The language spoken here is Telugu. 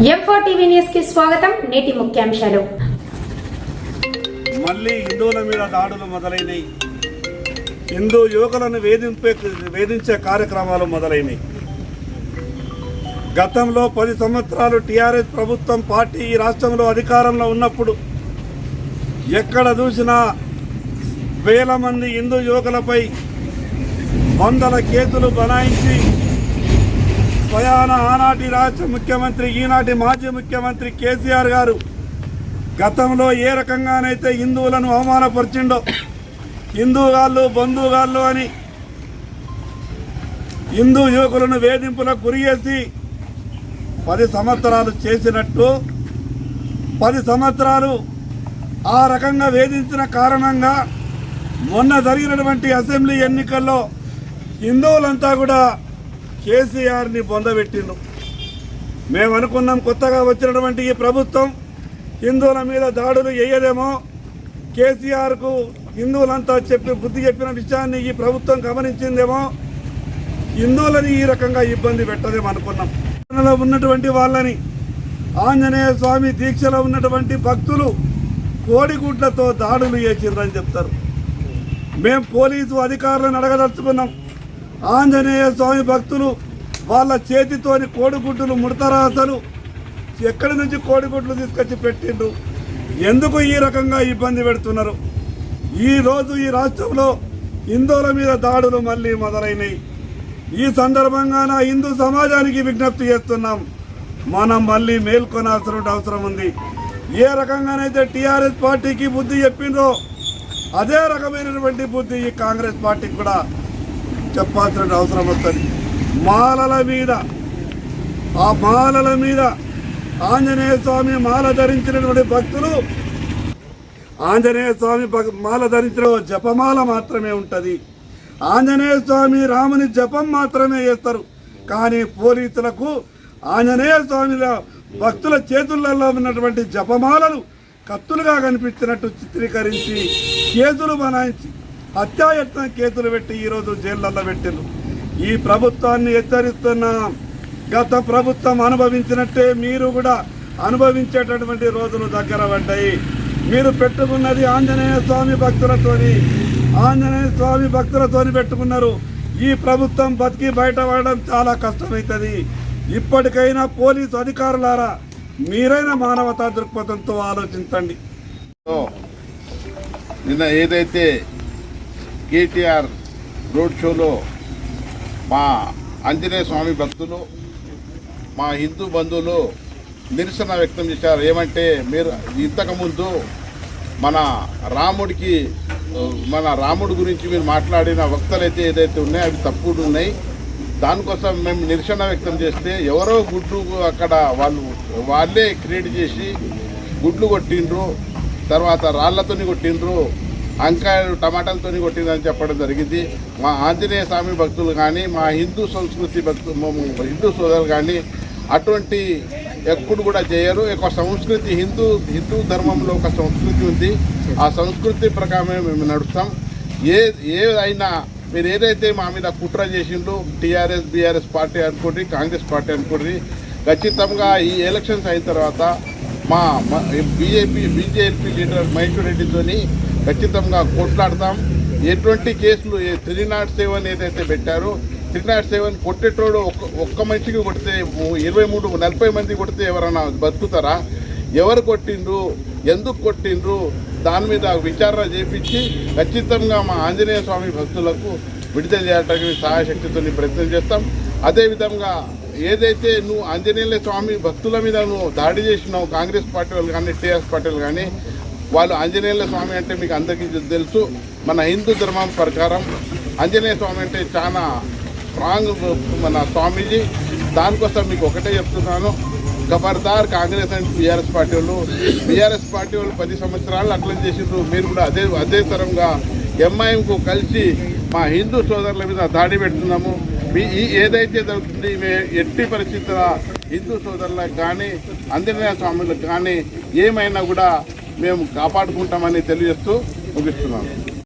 M4 టీవీ న్యూస్ కి స్వాగతం. నేటి ముఖ్యాంశాలు. మళ్ళీ హిందువుల మీద దాడులు మొదలైనవి. హిందూ యువకులను వేధించే కార్యక్రమాలు మొదలైనవి. గతంలో 10 సంవత్సరాలు టీఆర్ఎస్ ప్రభుత్వం పార్టీ ఈ రాష్ట్రంలో అధికారంలో ఉన్నప్పుడు ఎక్కడ చూసినా వేల మంది హిందూ యువకులపై వందల కేసులు బనాయించి స్వయాన ఆనాటి రాష్ట్ర ముఖ్యమంత్రి ఈనాటి మాజీ ముఖ్యమంత్రి కేసీఆర్ గారు గతంలో ఏ రకంగానైతే హిందువులను అవమానపరిచిండో, హిందూగాళ్ళు బంధువుగాళ్ళు అని హిందూ యువకులను వేధింపులకు గురిచేసి 10 సంవత్సరాలు చేసినట్టు 10 సంవత్సరాలు ఆ రకంగా వేధించిన కారణంగా మొన్న జరిగినటువంటి అసెంబ్లీ ఎన్నికల్లో హిందువులంతా కూడా కేసీఆర్ని బొందబెట్టిండు. మేము అనుకున్నాం కొత్తగా వచ్చినటువంటి ఈ ప్రభుత్వం హిందువుల మీద దాడులు వేయదేమో, కేసీఆర్కు హిందువులంతా బుద్ధి చెప్పిన విషయాన్ని ఈ ప్రభుత్వం గమనించిందేమో, హిందువులని ఈ రకంగా ఇబ్బంది పెట్టదేమో అనుకున్నాం. ఉన్నటువంటి వాళ్ళని ఆంజనేయ స్వామి దీక్షలో ఉన్నటువంటి భక్తులు కోడిగుడ్లతో దాడులు చేసిండ్రని చెప్తారు. మేము పోలీసు అధికారులను అడగదలుచుకున్నాం. ఆంజనేయ స్వామి భక్తులు వాళ్ళ చేతితోని కోడిగుడ్డులు ముడతారా? అసలు ఎక్కడి నుంచి కోడిగుడ్లు తీసుకొచ్చి పెట్టిండ్రు? ఎందుకు ఈ రకంగా ఇబ్బంది పెడుతున్నారు? ఈరోజు ఈ రాష్ట్రంలో హిందువుల మీద దాడులు మళ్ళీ మొదలైనవి. ఈ సందర్భంగా నా హిందూ సమాజానికి విజ్ఞప్తి చేస్తున్నాం, మనం మళ్ళీ మేల్కొనాల్సిన అవసరం ఉంది. ఏ రకంగానైతే టీఆర్ఎస్ పార్టీకి బుద్ధి చెప్పిండ్రో అదే రకమైనటువంటి బుద్ధి ఈ కాంగ్రెస్ పార్టీకి కూడా చెప్పాల్సిన అవసరం వస్తుంది. మాలల మీద ఆంజనేయ స్వామి మాల ధరించినటువంటి భక్తులు, ఆంజనేయ స్వామి మాల ధరించిన జపమాల మాత్రమే ఉంటుంది. ఆంజనేయ స్వామి రాముని జపం మాత్రమే చేస్తారు. కానీ పోలీసులకు ఆంజనేయ స్వామి భక్తుల చేతులలో ఉన్నటువంటి జపమాలను కత్తులుగా కనిపించినట్టు చిత్రీకరించి కేసులు బనాయించి హత్యాయత్నం కేసులు పెట్టి ఈరోజు జైళ్లలో పెట్టిండ్రు. ఈ ప్రభుత్వాన్ని హెచ్చరిస్తున్నాం, గత ప్రభుత్వం అనుభవించినట్టే మీరు కూడా అనుభవించేటటువంటి రోజులు దగ్గర పడ్డాయి. మీరు పెట్టుకున్నది ఆంజనేయ స్వామి భక్తులతోని పెట్టుకున్నారు. ఈ ప్రభుత్వం బతికి బయటపడడం చాలా కష్టమవుతుంది. ఇప్పటికైనా పోలీసు అధికారులారా మీరైనా మానవతా దృక్పథంతో ఆలోచించండి. నిన్న ఏదైతే కేటీఆర్ రోడ్ షోలో మా ఆంజనేయ స్వామి భక్తులు, మా హిందూ బంధువులు నిరసన వ్యక్తం చేశారు. ఏమంటే, మీరు ఇంతకుముందు మన రాముడి గురించి మీరు మాట్లాడిన వక్తలు ఏదైతే ఉన్నాయో అవి తప్పుడు ఉన్నాయి. దానికోసం మేము నిరసన వ్యక్తం చేస్తే ఎవరో గుడ్లు అక్కడ వాళ్ళే క్రియేట్ చేసి గుడ్లు కొట్టిండ్రు, తర్వాత రాళ్లతోని కొట్టిండ్రు, వంకాయలు టమాటాలతో కొట్టిందని చెప్పడం జరిగింది. మా ఆంజనేయ స్వామి భక్తులు కానీ, మా హిందూ సంస్కృతి హిందూ సోదరులు కానీ అటువంటి ఎప్పుడు కూడా చేయరు. ఒక సంస్కృతి హిందూ ధర్మంలో ఒక సంస్కృతి ఉంది. ఆ సంస్కృతి ప్రకారమే మేము నడుస్తాం. ఏదైనా మీరు ఏదైతే మా మీద కుట్ర చేసిండ్రు, టీఆర్ఎస్ బీఆర్ఎస్ పార్టీ అనుకోండి, కాంగ్రెస్ పార్టీ అనుకోండి, ఖచ్చితంగా ఈ ఎలక్షన్స్ అయిన తర్వాత మా బీజేపీ లీడర్ మైసూరెడ్డితోని ఖచ్చితంగా కొట్లాడతాం. ఎటువంటి కేసులు 307 ఏదైతే పెట్టారో 307 కొట్టేటోడు ఒక్క మనిషికి కొడితే 23-40 మంది కొడితే ఎవరైనా బతుకుతారా? ఎవరు కొట్టిండ్రు, ఎందుకు కొట్టిండ్రు, దాని మీద విచారణ చేపించి ఖచ్చితంగా మా ఆంజనేయ స్వామి భక్తులకు విడుదల చేయడానికి సహాయశక్తితో ప్రయత్నం చేస్తాం. అదేవిధంగా ఏదైతే నువ్వు ఆంజనేయ స్వామి భక్తుల మీద నువ్వు దాడి చేసినావు, కాంగ్రెస్ పార్టీ వాళ్ళు కానీ టీఆర్ఎస్ పార్టీలు కానీ, వాళ్ళు ఆంజనేయ స్వామి అంటే మీకు అందరికీ తెలుసు. మన హిందూ ధర్మం ప్రకారం ఆంజనేయ స్వామి అంటే చాలా స్ట్రాంగ్ మన స్వామీజీ. దానికోసం మీకు ఒకటే చెప్తున్నాను, ఖబర్దార్ కాంగ్రెస్ అండ్ బీఆర్ఎస్ పార్టీ వాళ్ళు 10 సంవత్సరాలు అట్లా చేసిండ్రు. మీరు కూడా అదే తరంగా ఎంఐఎంకు కలిసి మా హిందూ సోదరుల మీద దాడి పెడుతున్నాము. ఏదైతే జరుగుతుంది ఎట్టి పరిస్థితుల హిందూ సోదరులకు కానీ ఆంజనేయ స్వాములకు కానీ ఏమైనా కూడా మేము కాపాడుకుంటామని తెలియజేస్తూ ముగిస్తున్నాము.